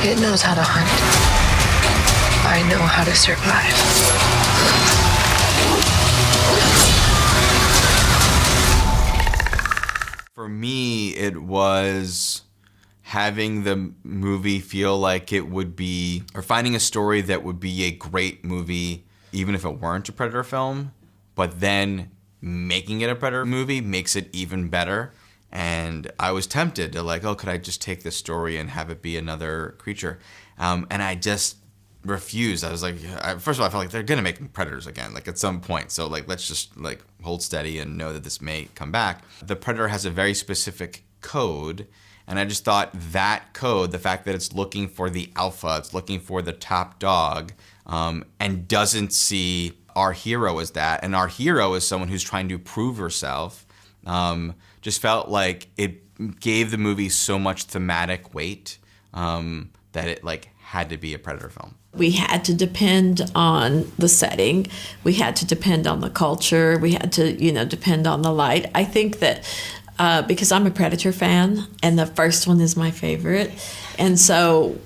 It knows how to hunt. I know how to survive. For me, it was having the movie feel like it would be, or finding a story that would be a great movie, even if it weren't a Predator film, but then making it a Predator movie makes it even better. And I was tempted to like, oh, could I just take this story and have it be another creature? And I just refused. I was like, first of all, I felt like they're gonna make Predators again, like at some point. So like, let's just like hold steady and know that this may come back. The Predator has a very specific code. And I just thought that code, the fact that it's looking for the alpha, it's looking for the top dog, and doesn't see our hero as that. And our hero is someone who's trying to prove herself. Just felt like it gave the movie so much thematic weight that it like had to be a Predator film. We had to depend on the setting. We had to depend on the culture. We had to, depend on the light. I think that because I'm a Predator fan, and the first one is my favorite, and so,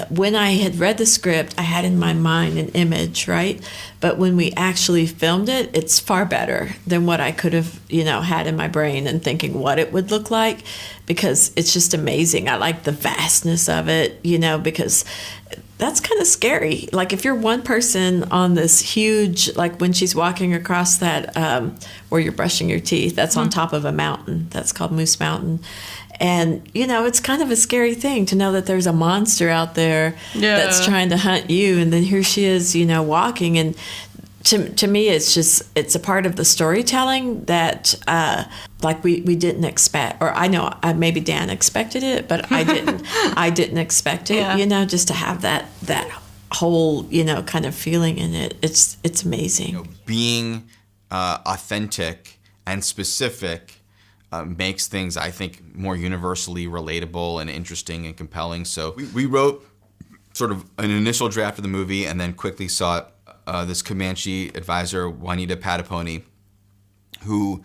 when I had read the script, I had in my mind an image, right? But when we actually filmed it, it's far better than what I could have, had in my brain and thinking what it would look like, because it's just amazing. I like the vastness of it, because that's kind of scary. Like if you're one person on this huge, like when she's walking across that, where you're brushing your teeth, that's on top of a mountain. That's called Moose Mountain. And, it's kind of a scary thing to know that there's a monster out there that's trying to hunt you. And then here she is, walking. And to me, it's a part of the storytelling that, we didn't expect. Or I know maybe Dan expected it, but I didn't. I didn't expect it, just to have that whole, kind of feeling in it. It's amazing. Being authentic and specific makes things, I think, more universally relatable and interesting and compelling. So we wrote sort of an initial draft of the movie and then quickly sought this Comanche advisor, Juanita Pataponi, who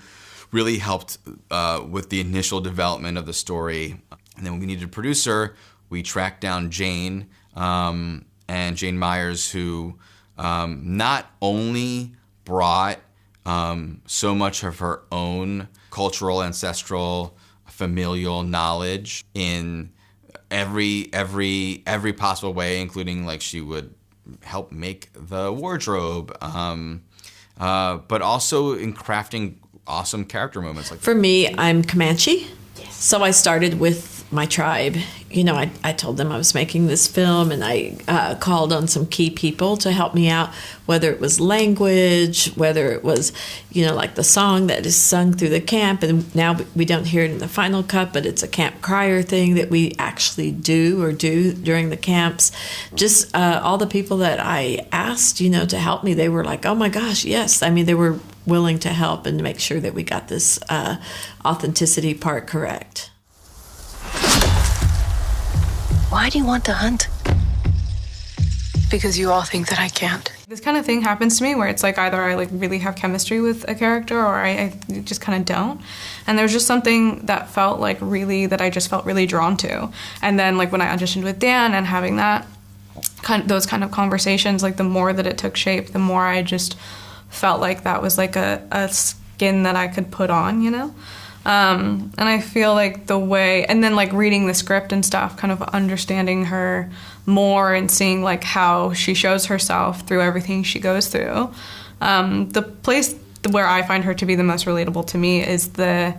really helped with the initial development of the story. And then when we needed a producer, we tracked down Jane and Jane Myers, who not only brought so much of her own cultural, ancestral, familial knowledge in every possible way, including like she would help make the wardrobe, but also in crafting awesome character moments. Like for me, I'm Comanche, so I started with my tribe. I told them I was making this film, and I called on some key people to help me out, whether it was language, whether it was, like the song that is sung through the camp, and now we don't hear it in the final cut, but it's a camp crier thing that we actually do during the camps. Just all the people that I asked, to help me, they were like, oh my gosh, yes. I mean, they were willing to help and to make sure that we got this authenticity part correct. Why do you want to hunt? Because you all think that I can't. This kind of thing happens to me where it's like either I like really have chemistry with a character or I just kind of don't. And there's just something that felt like really, that I just felt really drawn to. And then like when I auditioned with Dan and having those kind of conversations, like the more that it took shape, the more I just felt like that was like a skin that I could put on, And I feel like the way, and then like reading the script and stuff, kind of understanding her more and seeing like how she shows herself through everything she goes through. The place where I find her to be the most relatable to me is the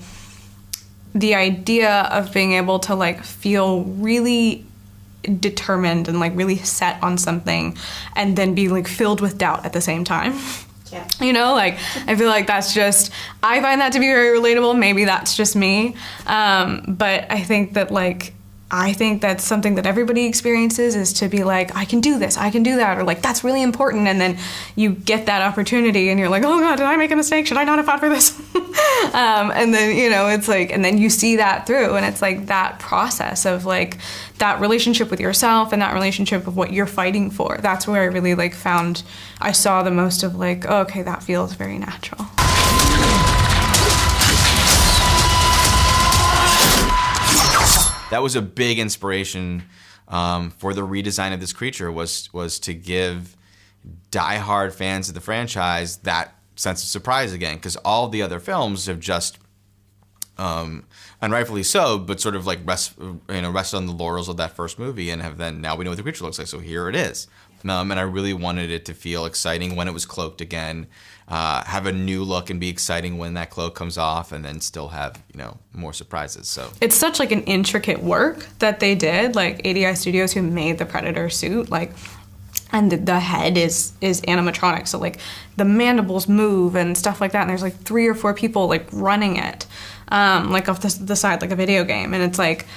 idea of being able to like feel really determined and like really set on something and then be like filled with doubt at the same time. Yeah. I feel like that's just, I find that to be very relatable. Maybe that's just me. But I think that's something that everybody experiences, is to be like, I can do this, I can do that, or like, that's really important. And then you get that opportunity and you're like, oh God, did I make a mistake? Should I not have fought for this? And then, it's like, and then you see that through, and it's like that process of like that relationship with yourself and that relationship of what you're fighting for. That's where I really like I saw the most of like, oh, okay, that feels very natural. that was a big inspiration for the redesign of this creature, was to give diehard fans of the franchise that sense of surprise again, because all the other films have just, and rightfully so, but sort of like rested on the laurels of that first movie, and have then, now we know what the creature looks like, so here it is. And I really wanted it to feel exciting when it was cloaked again, have a new look and be exciting when that cloak comes off, and then still have, more surprises. So it's such like an intricate work that they did, like ADI Studios, who made the Predator suit, like, and the head is animatronic, so like the mandibles move and stuff like that, and there's like 3 or 4 people like running it, like off the side, like a video game. And it's like,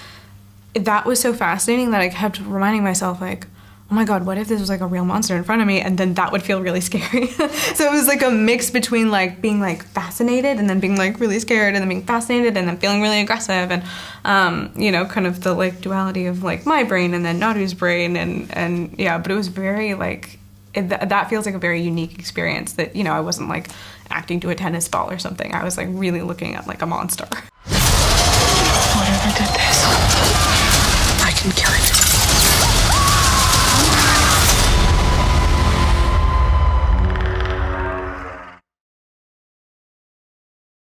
that was so fascinating that I kept reminding myself, like, oh my god, what if this was like a real monster in front of me? And then that would feel really scary. So it was like a mix between like being like fascinated and then being like really scared, and then being fascinated and then feeling really aggressive, and kind of the like duality of like my brain and then Nadu's brain, and yeah, but it was very like, that feels like a very unique experience that, I wasn't like acting to a tennis ball or something. I was like really looking at like a monster. Whatever did this, I can kill it.